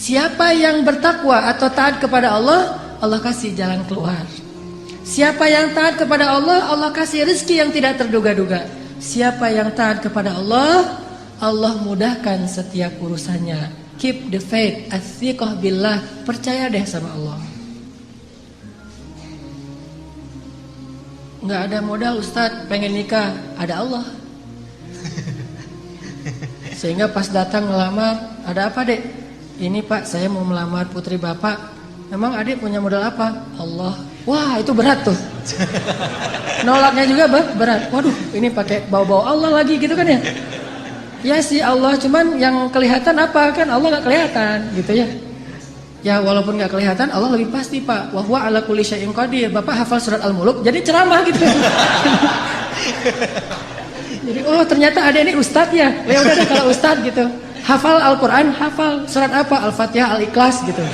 Siapa yang bertakwa atau taat kepada Allah, Allah kasih jalan keluar. Siapa yang taat kepada Allah, Allah kasih rezeki yang tidak terduga-duga. Siapa yang taat kepada Allah, Allah mudahkan setiap urusannya. Keep the faith, as-thiqah billah, percaya deh sama Allah. Nggak ada modal Ustadz, pengen nikah, ada Allah. Sehingga pas datang ngelamar, ada apa dek? Ini Pak, saya mau melamar putri Bapak. Emang adik punya modal apa? Allah. Wah, itu berat tuh. Nolaknya juga berat. Waduh, ini pakai bau-bau Allah lagi gitu kan ya? Ya sih Allah, cuman yang kelihatan apa kan? Allah nggak kelihatan gitu ya. Ya walaupun nggak kelihatan, Allah lebih pasti Pak. Wa huwa ala kulli syai'in qadir. Bapak hafal surat Al-Muluk, jadi ceramah gitu. Jadi oh ternyata ada ini ustadz ya. Ya udah deh kalau ustadz gitu. Hafal Al-Quran, hafal surat apa? Al-Fatihah, Al-Ikhlas gitu.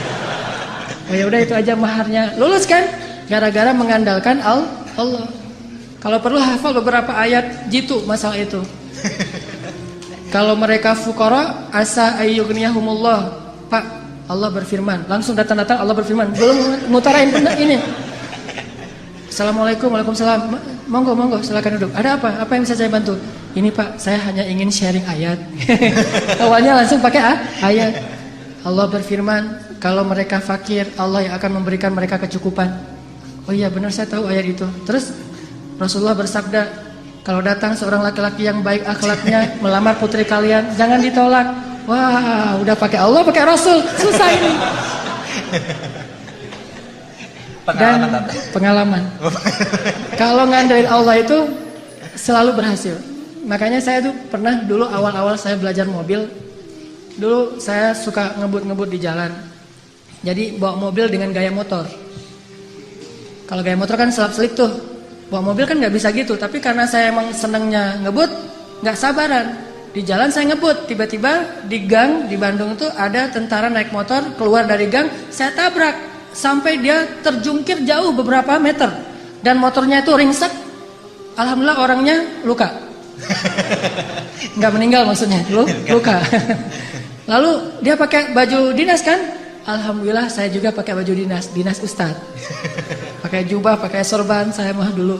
Oh ya udah itu aja maharnya. Lulus kan? Gara-gara mengandalkan Allah. Kalau perlu hafal beberapa ayat jitu masalah itu. Kalau mereka fuqara, asa ayyughniyahumullah. Pak, Allah berfirman. Langsung datang-datang Allah berfirman. Belum ngutarain ini. Assalamualaikum, waalaikumsalam. Monggo, silakan duduk. Ada apa? Apa yang bisa saya bantu? Ini Pak, saya hanya ingin sharing ayat. Awalnya langsung pakai ayat. Allah berfirman, kalau mereka fakir, Allah yang akan memberikan mereka kecukupan. Oh iya benar, saya tahu ayat itu. Terus Rasulullah bersabda, kalau datang seorang laki-laki yang baik akhlaknya melamar putri kalian, jangan ditolak. Wah, udah pakai Allah, pakai Rasul, susah ini. Dan pengalaman. Kalau ngandelin Allah itu selalu berhasil. Makanya saya tuh pernah dulu awal-awal saya belajar mobil, dulu saya suka ngebut-ngebut di jalan. Jadi bawa mobil dengan gaya motor. Kalau gaya motor kan selap-selip tuh. Bawa mobil kan nggak bisa gitu. Tapi karena saya emang senengnya ngebut, nggak sabaran. Di jalan saya ngebut, tiba-tiba di gang di Bandung tuh ada tentara naik motor keluar dari gang, saya tabrak. Sampai dia terjungkir jauh beberapa meter. Dan motornya itu ringsek. Alhamdulillah orangnya luka. Nggak meninggal maksudnya, luka. Lalu dia pakai baju dinas kan? Alhamdulillah saya juga pakai baju dinas ustadz. Pakai jubah, pakai sorban saya mah dulu.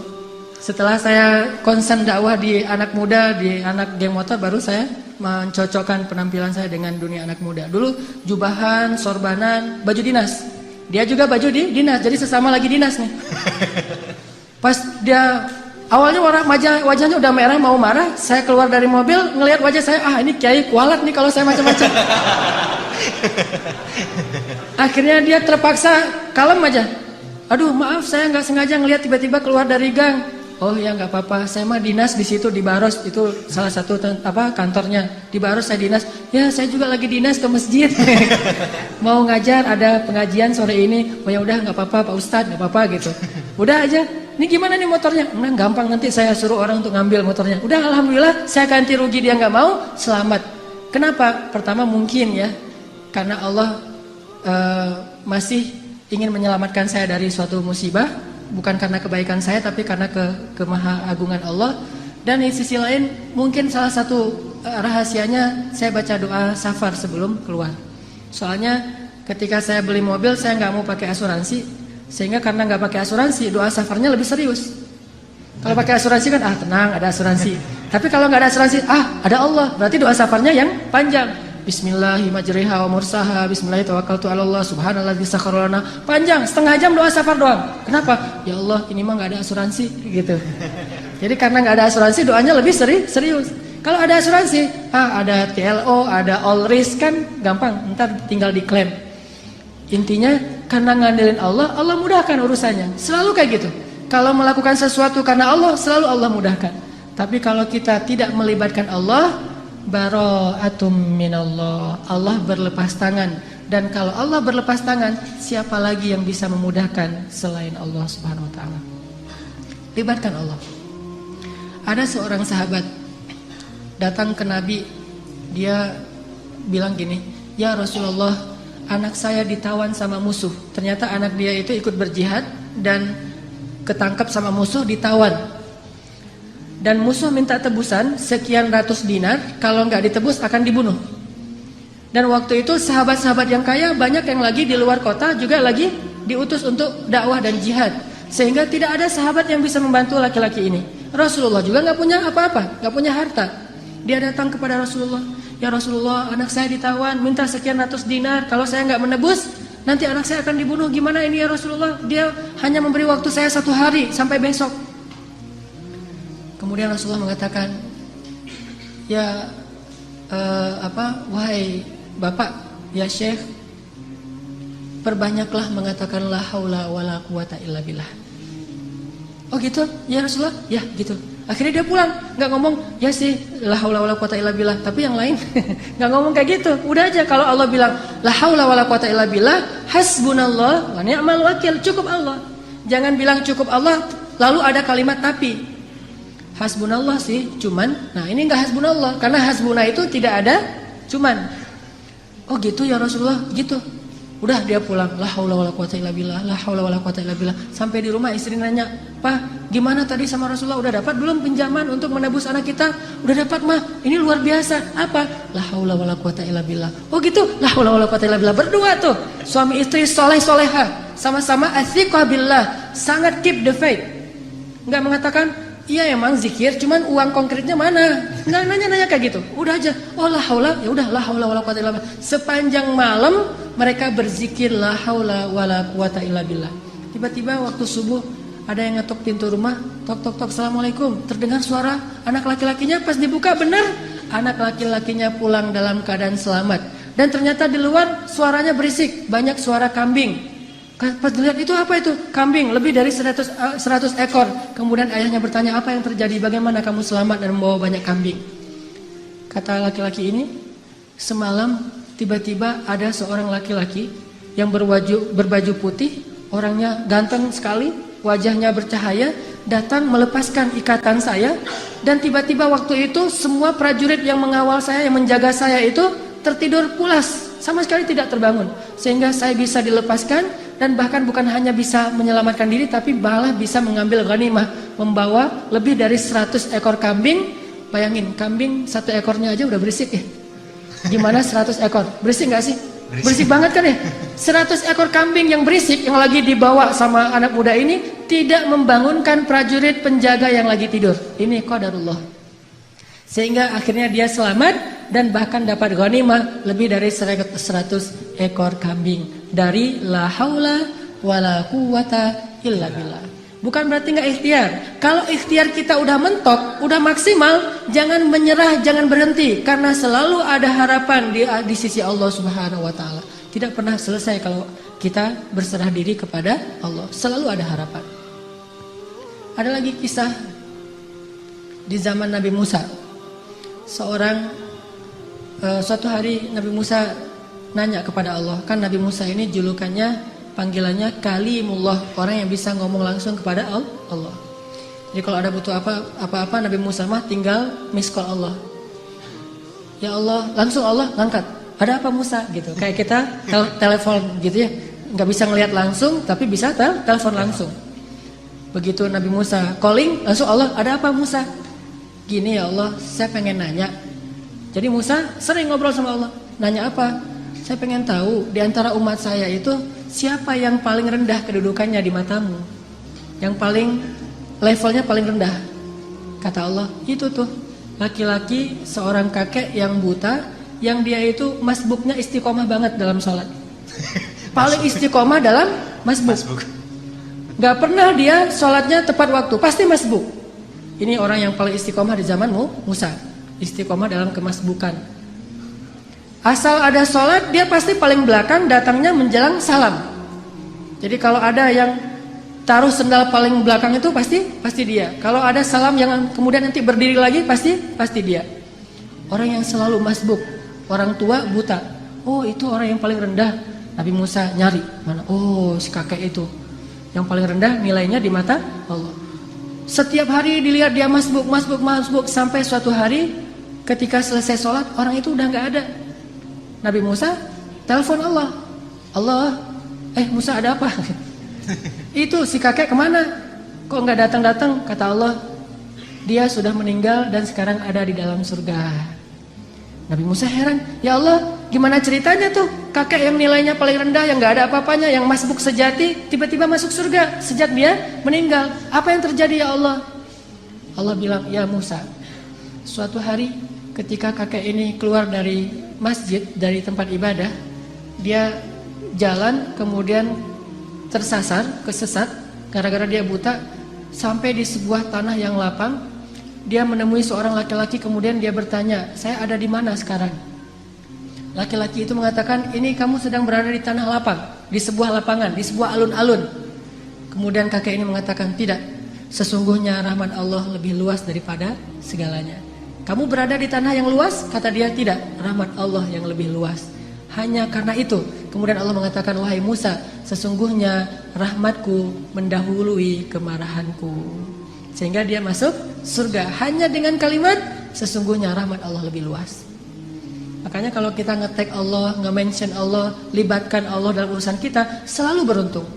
Setelah saya konsen dakwah di anak muda, di anak geng motor, baru saya mencocokkan penampilan saya dengan dunia anak muda. Dulu jubahan, sorbanan, baju dinas. Dia juga baju dinas, jadi sesama lagi dinas nih. Pas dia awalnya wajahnya udah merah mau marah, saya keluar dari mobil ngelihat wajah saya, ini kiai kualat nih kalau saya macam-macam. Akhirnya dia terpaksa kalem aja. Aduh maaf saya nggak sengaja ngelihat tiba-tiba keluar dari gang. Oh ya nggak apa-apa, saya mah dinas di situ di Baros, itu salah satu kantornya di Baros saya dinas. Ya saya juga lagi dinas ke masjid, mau ngajar ada pengajian sore ini. Oh ya udah nggak apa-apa Pak Ustadz, nggak apa-apa gitu. Udah aja. Ini gimana nih motornya? Nah gampang, nanti saya suruh orang untuk ngambil motornya. Udah alhamdulillah saya ganti rugi, dia nggak mau, selamat. Kenapa? Pertama mungkin ya karena Allah masih ingin menyelamatkan saya dari suatu musibah. Bukan karena kebaikan saya, tapi karena kemahaagungan Allah. Dan di sisi lain, mungkin salah satu rahasianya saya baca doa safar sebelum keluar. Soalnya ketika saya beli mobil, saya nggak mau pakai asuransi. Sehingga karena nggak pakai asuransi, doa safarnya lebih serius. Kalau pakai asuransi kan, tenang ada asuransi. Tapi kalau nggak ada asuransi, ada Allah. Berarti doa safarnya yang panjang. Bismillahirrahmanirrahim wa mursaha bismillahirrahmanirrahim subhanalladzi sakhkhara lana. Panjang, setengah jam doa safar doang. Kenapa? Ya Allah, ini mah enggak ada asuransi gitu. Jadi karena enggak ada asuransi, doanya lebih serius. Kalau ada asuransi, ada TLO, ada all risk kan gampang, ntar tinggal diklaim. Intinya karena ngandelin Allah, Allah mudahkan urusannya. Selalu kayak gitu. Kalau melakukan sesuatu karena Allah, selalu Allah mudahkan. Tapi kalau kita tidak melibatkan Allah, bara'atum minallah, Allah berlepas tangan. Dan kalau Allah berlepas tangan, siapa lagi yang bisa memudahkan selain Allah Subhanahu wa taala? Libatkan Allah. Ada seorang sahabat datang ke Nabi, dia bilang gini, "Ya Rasulullah, anak saya ditawan sama musuh." Ternyata anak dia itu ikut berjihad dan ketangkap sama musuh, ditawan. Dan musuh minta tebusan sekian ratus dinar, kalau nggak ditebus akan dibunuh. Dan waktu itu sahabat-sahabat yang kaya banyak yang lagi di luar kota juga lagi diutus untuk dakwah dan jihad. Sehingga tidak ada sahabat yang bisa membantu laki-laki ini. Rasulullah juga nggak punya apa-apa, nggak punya harta. Dia datang kepada Rasulullah, ya Rasulullah, anak saya ditawan, minta sekian ratus dinar. Kalau saya nggak menebus, nanti anak saya akan dibunuh. Gimana ini ya Rasulullah? Dia hanya memberi waktu saya 1 hari sampai besok. Kemudian Rasulullah mengatakan, ya wahai bapak, ya Syekh, perbanyaklah mengatakan la haula wala quwata illa billah. Oh gitu, ya Rasulullah, ya gitu. Akhirnya dia pulang, nggak ngomong ya sih la haula wala quwata illa billah, tapi yang lain nggak ngomong kayak gitu. Udah aja kalau Allah bilang la haula wala quwata illa billah, hasbunallah wa ni'mal wakil, cukup Allah. Jangan bilang cukup Allah lalu ada kalimat tapi. Hasbunallah sih, cuman. Nah ini nggak hasbunallah, karena hasbuna itu tidak ada cuman. Oh gitu ya Rasulullah, gitu. Udah dia pulang, la haula wala quwata illa billah, la haula wala quwata illa billah. Sampai di rumah istri nanya, "Pak, gimana tadi sama Rasulullah, udah dapat belum pinjaman untuk menebus anak kita?" "Udah dapat, Mah. Ini luar biasa." "Apa?" "La haula wala quwata illa billah." "Oh gitu, la haula wala quwata illa billah." Berdua tuh, suami istri soleh-soleha, sama-sama athiqah billah, sangat keep the faith. Enggak mengatakan, "Iya emang zikir, cuman uang konkretnya mana?" Nggak nanya-nanya kayak gitu. Udah aja, oh la haula, ya udah la haula wala quwata illa billah. Sepanjang malam mereka berzikir la haula wala quwata illa billah. Tiba-tiba waktu subuh ada yang ngetok pintu rumah, tok tok tok, assalamualaikum. Terdengar suara anak laki-lakinya, pas dibuka benar anak laki-lakinya pulang dalam keadaan selamat. Dan ternyata di luar suaranya berisik, banyak suara kambing. Pas dilihat itu apa itu? Kambing, lebih dari 100 ekor. Kemudian ayahnya bertanya, apa yang terjadi? Bagaimana kamu selamat dan membawa banyak kambing? Kata laki-laki ini, semalam tiba-tiba ada seorang laki-laki yang berbaju putih, orangnya ganteng sekali, wajahnya bercahaya, datang melepaskan ikatan saya. Dan tiba-tiba waktu itu semua prajurit yang mengawal saya, yang menjaga saya itu tertidur pulas, sama sekali tidak terbangun. Sehingga saya bisa dilepaskan. Dan bahkan bukan hanya bisa menyelamatkan diri, tapi malah bisa mengambil ghanimah, membawa lebih dari 100 ekor kambing. Bayangin, kambing 1 ekornya aja udah berisik ya. Gimana 100 ekor? Berisik gak sih? Berisik banget kan ya? 100 ekor kambing yang berisik, yang lagi dibawa sama anak muda ini, tidak membangunkan prajurit penjaga yang lagi tidur. Ini qadarullah. Sehingga akhirnya dia selamat dan bahkan dapat ghanimah lebih dari 100 ekor kambing. Dari la haula wala quwata illa billah. Bukan berarti nggak ikhtiar. Kalau ikhtiar kita udah mentok, udah maksimal, jangan menyerah, jangan berhenti, karena selalu ada harapan di sisi Allah Subhanahu wa taala. Tidak pernah selesai kalau kita berserah diri kepada Allah. Selalu ada harapan. Ada lagi kisah di zaman Nabi Musa. Suatu hari Nabi Musa nanya kepada Allah. Kan Nabi Musa ini julukannya, panggilannya Kalimullah, orang yang bisa ngomong langsung kepada Allah. Jadi kalau ada butuh apa-apa Nabi Musa mah tinggal miss call Allah. Ya Allah, langsung Allah ngangkat. Ada apa Musa gitu. Kayak kita telepon gitu ya. Nggak bisa ngelihat langsung tapi bisa telepon langsung. Begitu Nabi Musa calling, langsung Allah, ada apa Musa? Gini ya Allah, saya pengen nanya. Jadi Musa sering ngobrol sama Allah. Nanya apa? Saya pengen tahu di antara umat saya itu siapa yang paling rendah kedudukannya di matamu, yang paling levelnya paling rendah. Kata Allah, itu tuh laki-laki seorang kakek yang buta, yang dia itu masbuknya istiqomah banget dalam sholat. Paling istiqomah dalam masbuk. Gak pernah dia sholatnya tepat waktu, pasti masbuk. Ini orang yang paling istiqomah di zaman Musa, istiqomah dalam kemasbukan. Asal ada sholat, dia pasti paling belakang, datangnya menjelang salam. Jadi kalau ada yang taruh sendal paling belakang itu pasti dia. Kalau ada salam yang kemudian nanti berdiri lagi, pasti dia. Orang yang selalu masbuk, orang tua buta. Oh itu orang yang paling rendah. Nabi Musa nyari mana? Oh si kakek itu yang paling rendah nilainya di mata Allah. Setiap hari dilihat dia masbuk sampai suatu hari ketika selesai sholat orang itu udah nggak ada. Nabi Musa telepon Allah. Musa ada apa? Itu si kakek kemana? Kok nggak datang-datang? Kata Allah, dia sudah meninggal dan sekarang ada di dalam surga. Nabi Musa heran, ya Allah, Gimana ceritanya tuh? Kakek yang nilainya paling rendah, yang gak ada apa-apanya, yang masbuk sejati, tiba-tiba masuk surga sejak dia meninggal. Apa yang terjadi ya Allah? Allah bilang, ya Musa, suatu hari ketika kakek ini keluar dari masjid, dari tempat ibadah, dia jalan kemudian tersasar, kesesat, gara-gara dia buta, sampai di sebuah tanah yang lapang. Dia menemui seorang laki-laki, kemudian dia bertanya, saya ada di mana sekarang? Laki-laki itu mengatakan, ini kamu sedang berada di tanah lapang, di sebuah lapangan, di sebuah alun-alun. Kemudian kakek ini mengatakan, tidak, sesungguhnya rahmat Allah lebih luas daripada segalanya. Kamu berada di tanah yang luas? Kata dia, tidak, rahmat Allah yang lebih luas. Hanya karena itu, kemudian Allah mengatakan, wahai Musa, sesungguhnya rahmatku mendahului kemarahanku. Sehingga dia masuk surga hanya dengan kalimat, sesungguhnya rahmat Allah lebih luas. Makanya kalau kita nge-tag Allah, nge-mention Allah, libatkan Allah dalam urusan kita, selalu beruntung.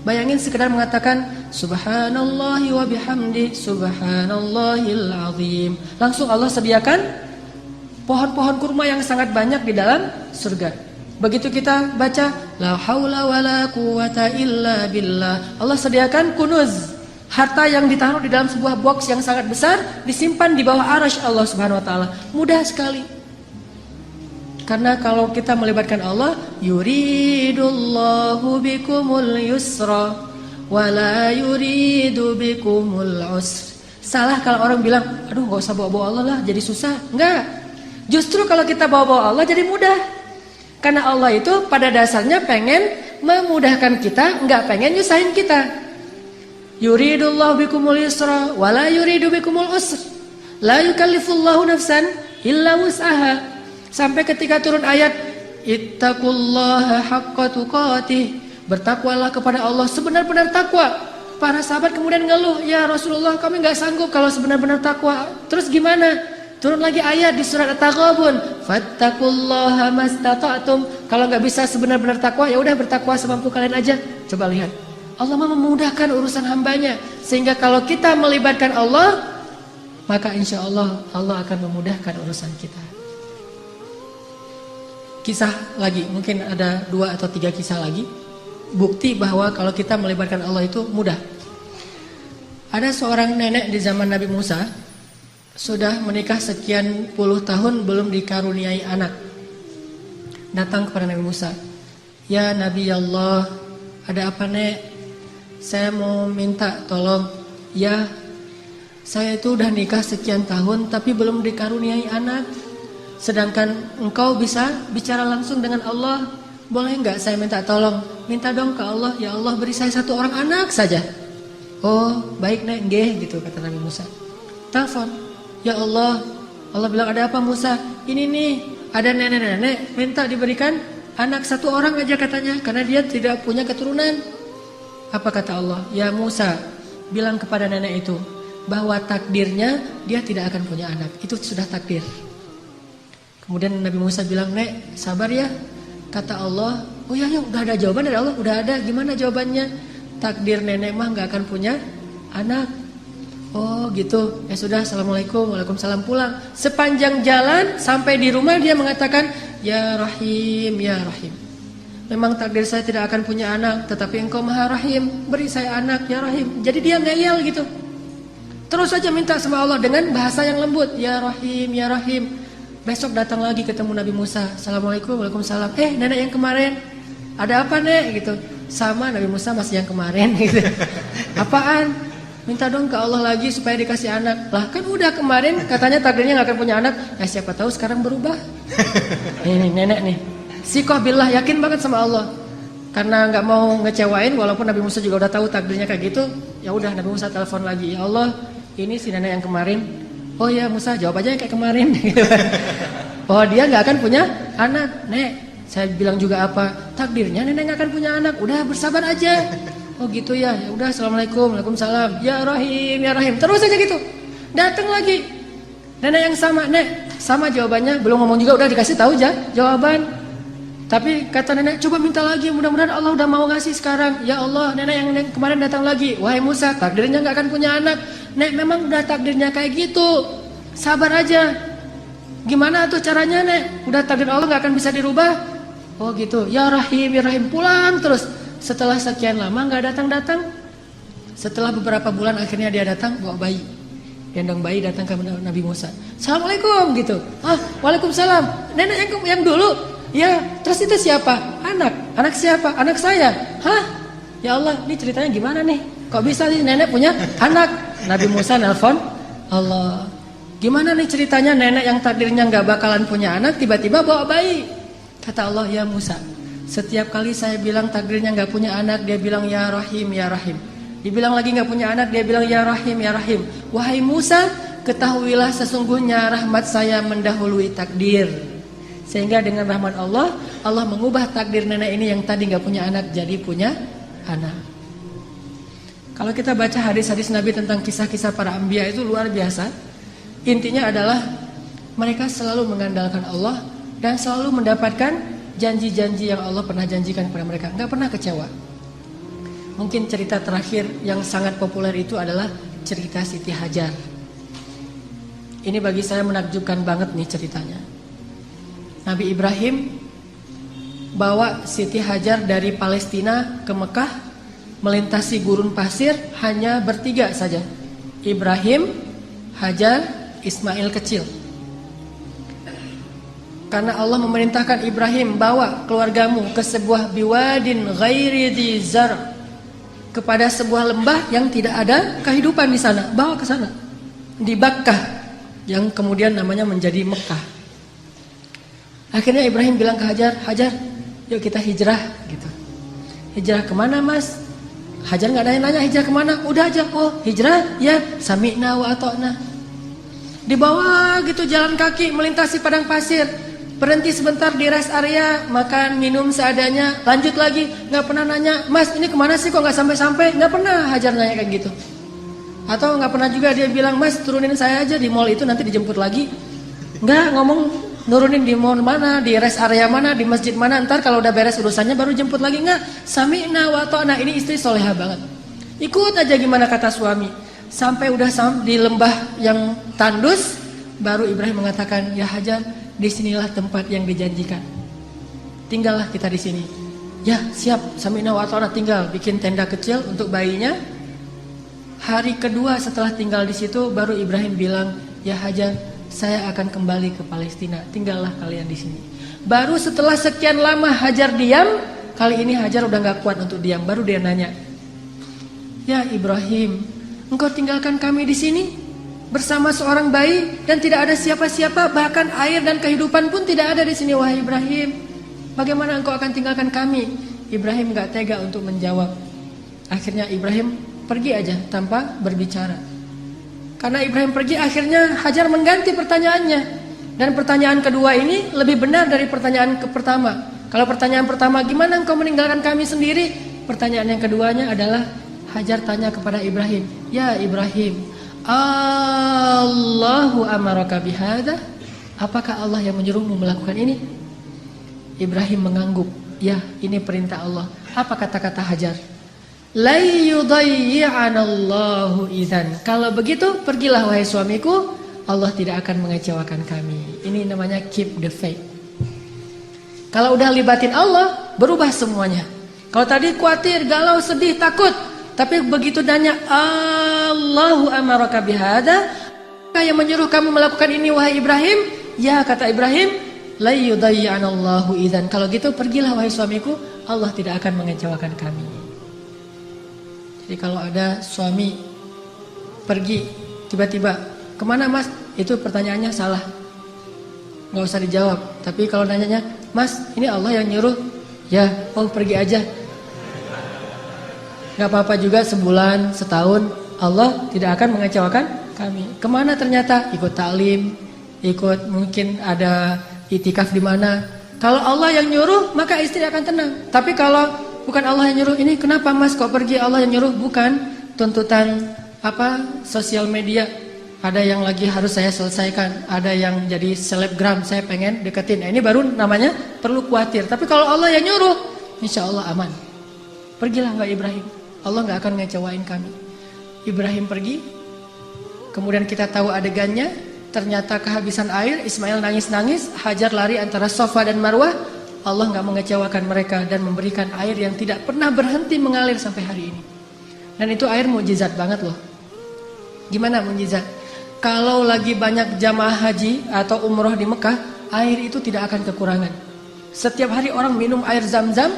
Bayangin sekedar mengatakan subhanallahi wa bihamdi subhanallahil azim. Langsung Allah sediakan pohon-pohon kurma yang sangat banyak di dalam surga. Begitu kita baca la haula wala quwata illa billah, Allah sediakan kunuz, harta yang ditaruh di dalam sebuah box yang sangat besar, disimpan di bawah arasy Allah Subhanahu wa taala. Mudah sekali. Karena kalau kita melibatkan Allah, yuridullahu bikumul yusra wala yuridu bikumul usr. Salah kalau orang bilang, aduh gak usah bawa-bawa Allah lah, jadi susah. Enggak. Justru kalau kita bawa-bawa Allah jadi mudah. Karena Allah itu pada dasarnya pengen memudahkan kita, enggak pengen nyusahin kita. Yuridullahu bikumul yusra wala yuridu bikumul usr. La yukallifullahu nafsan illa wus'aha. Sampai ketika turun ayat ittaqullaha haqqa tuqatih, bertakwalah kepada Allah sebenar-benar takwa. Para sahabat kemudian ngeluh, ya Rasulullah kami gak sanggup kalau sebenar-benar takwa. Terus gimana? Turun lagi ayat di surat At-Taghabun, fattaqullaha mastata'tum. Kalau gak bisa sebenar-benar takwa, ya udah bertakwa semampu kalian aja. Coba lihat, Allah memudahkan urusan hambanya. Sehingga kalau kita melibatkan Allah, maka insya Allah Allah akan memudahkan urusan kita. Kisah lagi, mungkin ada 2 atau 3 kisah lagi, bukti bahwa kalau kita melibatkan Allah itu mudah. Ada seorang nenek di zaman Nabi Musa, sudah menikah sekian puluh tahun belum dikaruniai anak. Datang kepada Nabi Musa, ya Nabi Allah, ada apa nek? Saya mau minta tolong. Ya, saya itu udah nikah sekian tahun tapi belum dikaruniai anak. Sedangkan engkau bisa bicara langsung dengan Allah. Boleh enggak saya minta tolong? Minta dong ke Allah, ya Allah beri saya 1 orang anak saja. Oh baik nek, nggih gitu kata Nabi Musa. Telepon, ya Allah. Allah bilang, ada apa Musa? Ini nih, ada nenek-nenek minta diberikan anak 1 orang aja katanya, karena dia tidak punya keturunan. Apa kata Allah? Ya Musa, bilang kepada nenek itu bahwa takdirnya dia tidak akan punya anak. Itu sudah takdir. Kemudian Nabi Musa bilang, nek sabar ya. Kata Allah, oh ya udah ada jawaban dari Allah, udah ada. Gimana jawabannya? Takdir nenek mah gak akan punya anak. Oh gitu, ya sudah, assalamualaikum, waalaikumsalam, pulang. Sepanjang jalan sampai di rumah dia mengatakan, ya Rahim, ya Rahim, memang takdir saya tidak akan punya anak, tetapi engkau maha Rahim, beri saya anak ya Rahim. Jadi dia ngeyel gitu, terus saja minta sama Allah dengan bahasa yang lembut, ya Rahim, ya Rahim. Besok datang lagi ketemu Nabi Musa, assalamualaikum, waalaikumsalam. Nenek yang kemarin, ada apa nek gitu? Sama, Nabi Musa masih yang kemarin gitu. Apaan? Minta dong ke Allah lagi supaya dikasih anak. Lah kan udah kemarin katanya takdirnya gak akan punya anak. Ya siapa tahu sekarang berubah. Ini nenek nih, sikoh billah, yakin banget sama Allah. Karena gak mau ngecewain, walaupun Nabi Musa juga udah tahu takdirnya kayak gitu. Ya udah, Nabi Musa telepon lagi, ya Allah ini si nenek yang kemarin. Oh ya Musa, jawab aja kayak kemarin. Oh dia gak akan punya anak. Nek, saya bilang juga apa? Takdirnya nenek gak akan punya anak. Udah bersabar aja. Oh gitu ya. Ya udah, assalamualaikum, waalaikumsalam. Ya Rahim, ya Rahim. Terus aja gitu. Datang lagi nenek yang sama. Nek, sama jawabannya. Belum ngomong juga udah dikasih tahu aja jawaban. Tapi kata nenek, coba minta lagi. Mudah-mudahan Allah udah mau ngasih sekarang. Ya Allah, nenek yang kemarin datang lagi. Wahai Musa, takdirnya gak akan punya anak. Nek, memang udah takdirnya kayak gitu. Sabar aja. Gimana tuh caranya Nek? Udah takdir Allah gak akan bisa dirubah. Oh gitu, ya Rahim pulang terus. Setelah sekian lama gak datang-datang. Setelah beberapa bulan akhirnya dia datang bawa bayi. Gendong bayi datang ke Nabi Musa. Assalamualaikum gitu. Waalaikumsalam. Nenek yang dulu. Ya, terus itu siapa? Anak siapa? Anak saya. Hah? Ya Allah, ini ceritanya gimana nih? Kok bisa nih nenek punya anak? Nabi Musa nelpon Allah. Gimana nih ceritanya nenek yang takdirnya gak bakalan punya anak tiba-tiba bawa bayi? Kata Allah, ya Musa, setiap kali saya bilang takdirnya gak punya anak, dia bilang ya Rahim, ya Rahim. Dibilang lagi gak punya anak, dia bilang ya Rahim, ya Rahim. Wahai Musa, ketahuilah sesungguhnya rahmat saya mendahului takdir. Sehingga dengan rahmat Allah, Allah mengubah takdir nenek ini yang tadi gak punya anak jadi punya anak. Kalau kita baca hadis-hadis Nabi tentang kisah-kisah para anbiya itu luar biasa. Intinya adalah mereka selalu mengandalkan Allah dan selalu mendapatkan janji-janji yang Allah pernah janjikan kepada mereka. Gak pernah kecewa. Mungkin cerita terakhir yang sangat populer itu adalah cerita Siti Hajar. Ini bagi saya menakjubkan banget nih ceritanya. Nabi Ibrahim bawa Siti Hajar dari Palestina ke Mekah, melintasi gurun pasir hanya bertiga saja. Ibrahim, Hajar, Ismail kecil. Karena Allah memerintahkan Ibrahim, bawa keluargamu ke sebuah biwadin ghairi dzi zar', kepada sebuah lembah yang tidak ada kehidupan di sana, bawa ke sana. Di Bakkah yang kemudian namanya menjadi Mekah. Akhirnya Ibrahim bilang ke Hajar, Hajar, yuk kita hijrah gitu. Hijrah kemana mas? Hajar nggak nanya hijrah kemana, udah aja, oh hijrah ya, sami'na wa ata'na. Di bawah gitu jalan kaki melintasi padang pasir, berhenti sebentar di rest area, makan minum seadanya, lanjut lagi. Nggak pernah nanya, mas ini kemana sih kok nggak sampai-sampai? Nggak pernah Hajar nanya kayak gitu. Atau nggak pernah juga dia bilang, mas turunin saya aja di mall itu nanti dijemput lagi. Nggak ngomong nurunin di mall mana, di rest area mana, di masjid mana, ntar kalau udah beres urusannya baru jemput lagi. Nggak, sami'na wa ata'na. Ini istri soleha banget, ikut aja gimana kata suami. Sampai udah di lembah yang tandus, baru Ibrahim mengatakan, ya Hajar, disinilah tempat yang dijanjikan. Tinggallah kita di sini. Ya siap, sami'na wa ata'na. Tinggal bikin tenda kecil untuk bayinya. Hari kedua setelah tinggal di situ, baru Ibrahim bilang, ya Hajar, saya akan kembali ke Palestina. Tinggallah kalian di sini. Baru setelah sekian lama Hajar diam, kali ini Hajar udah gak kuat untuk diam. Baru dia nanya, ya Ibrahim, engkau tinggalkan kami di sini bersama seorang bayi dan tidak ada siapa-siapa, bahkan air dan kehidupan pun tidak ada di sini. Wahai Ibrahim, bagaimana engkau akan tinggalkan kami? Ibrahim gak tega untuk menjawab. Akhirnya Ibrahim pergi aja tanpa berbicara. Karena Ibrahim pergi, akhirnya Hajar mengganti pertanyaannya. Dan pertanyaan kedua ini lebih benar dari pertanyaan pertama. Kalau pertanyaan pertama, gimana engkau meninggalkan kami sendiri? Pertanyaan yang keduanya adalah, Hajar tanya kepada Ibrahim, ya Ibrahim, Allahu amaraka bihada? Apakah Allah yang menyuruhmu melakukan ini? Ibrahim mengangguk, ya ini perintah Allah. Apa kata-kata Hajar? La yudayyi'anallahu idzan. Kalau begitu pergilah wahai suamiku, Allah tidak akan mengecewakan kami. Ini namanya keep the faith. Kalau udah libatin Allah, berubah semuanya. Kalau tadi khawatir, galau, sedih, takut, tapi begitu nanya Allahu amaraka bihada, yang menyuruh kamu melakukan ini wahai Ibrahim? Ya kata Ibrahim, la yudayyi'anallahu idzan. Kalau gitu pergilah wahai suamiku, Allah tidak akan mengecewakan kami. Jadi kalau ada suami pergi tiba-tiba, kemana mas? Itu pertanyaannya salah, nggak usah dijawab. Tapi kalau nanyanya, mas ini Allah yang nyuruh? Ya, oh pergi aja. Gak apa-apa juga sebulan, setahun, Allah tidak akan mengecewakan kami. Kemana ternyata? Ikut taklim, ikut mungkin ada itikaf di mana. Kalau Allah yang nyuruh, maka istri akan tenang. Tapi kalau bukan Allah yang nyuruh, ini kenapa mas kok pergi, Allah yang nyuruh? Bukan tuntutan sosial media. Ada yang lagi harus saya selesaikan, ada yang jadi selebgram, saya pengen deketin. Nah, ini baru namanya perlu khawatir. Tapi kalau Allah yang nyuruh, insya Allah aman. Pergilah wahai Ibrahim, Allah gak akan ngecewain kami. Ibrahim pergi, kemudian kita tahu adegannya. Ternyata kehabisan air, Ismail nangis-nangis, Hajar lari antara Safa dan Marwah. Allah nggak mengecewakan mereka dan memberikan air yang tidak pernah berhenti mengalir sampai hari ini. Dan itu air mukjizat banget loh. Gimana mukjizat? Kalau lagi banyak jamaah haji atau umroh di Mekah, air itu tidak akan kekurangan. Setiap hari orang minum air Zam-Zam.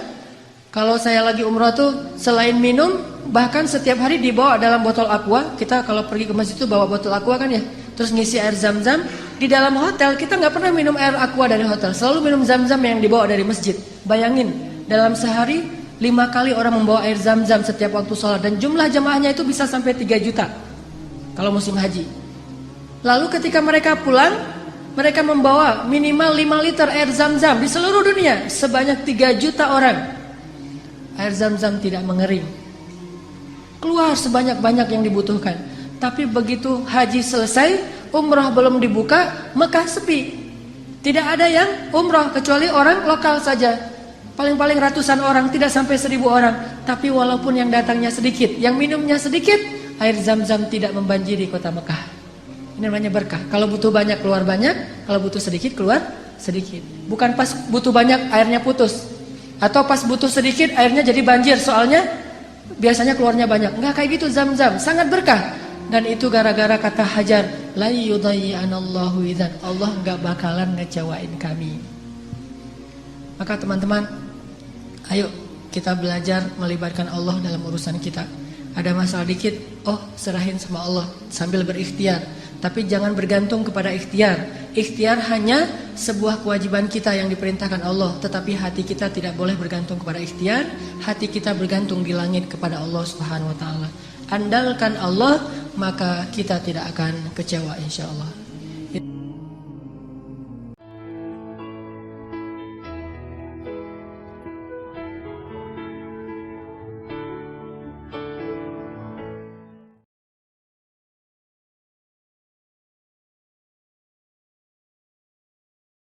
Kalau saya lagi umroh tuh selain minum, bahkan setiap hari dibawa dalam botol aqua. Kita kalau pergi ke masjid itu bawa botol aqua kan ya. Terus ngisi air Zam-Zam. Di dalam hotel kita nggak pernah minum air aqua dari hotel, selalu minum Zam-Zam yang dibawa dari masjid. Bayangin, dalam sehari 5 kali orang membawa air Zam-Zam setiap waktu sholat. Dan jumlah jamaahnya itu bisa sampai 3 juta kalau musim haji. Lalu ketika mereka pulang, mereka membawa minimal 5 liter air Zam-Zam di seluruh dunia, sebanyak 3 juta orang. Air Zam-Zam tidak mengering, keluar sebanyak-banyak yang dibutuhkan. Tapi begitu haji selesai, umrah belum dibuka, Mekah sepi. Tidak ada yang umrah kecuali orang lokal saja. Paling-paling ratusan orang, tidak sampai 1000 orang. Tapi walaupun yang datangnya sedikit, yang minumnya sedikit, air Zam-Zam tidak membanjiri kota Mekah. Ini namanya berkah. Kalau butuh banyak keluar banyak, kalau butuh sedikit keluar sedikit. Bukan pas butuh banyak airnya putus, atau pas butuh sedikit airnya jadi banjir. Soalnya biasanya keluarnya banyak. Enggak kayak gitu Zam-Zam, sangat berkah. Dan itu gara-gara kata Hajar, la yudayyi'anallahu idzan. Allah enggak bakalan ngecewain kami. Maka teman-teman, ayo kita belajar melibatkan Allah dalam urusan kita. Ada masalah dikit, oh serahin sama Allah sambil berikhtiar. Tapi jangan bergantung kepada ikhtiar. Ikhtiar hanya sebuah kewajiban kita yang diperintahkan Allah. Tetapi hati kita tidak boleh bergantung kepada ikhtiar. Hati kita bergantung di langit kepada Allah Subhanahu wa ta'ala. Andalkan Allah, maka kita tidak akan kecewa insya Allah.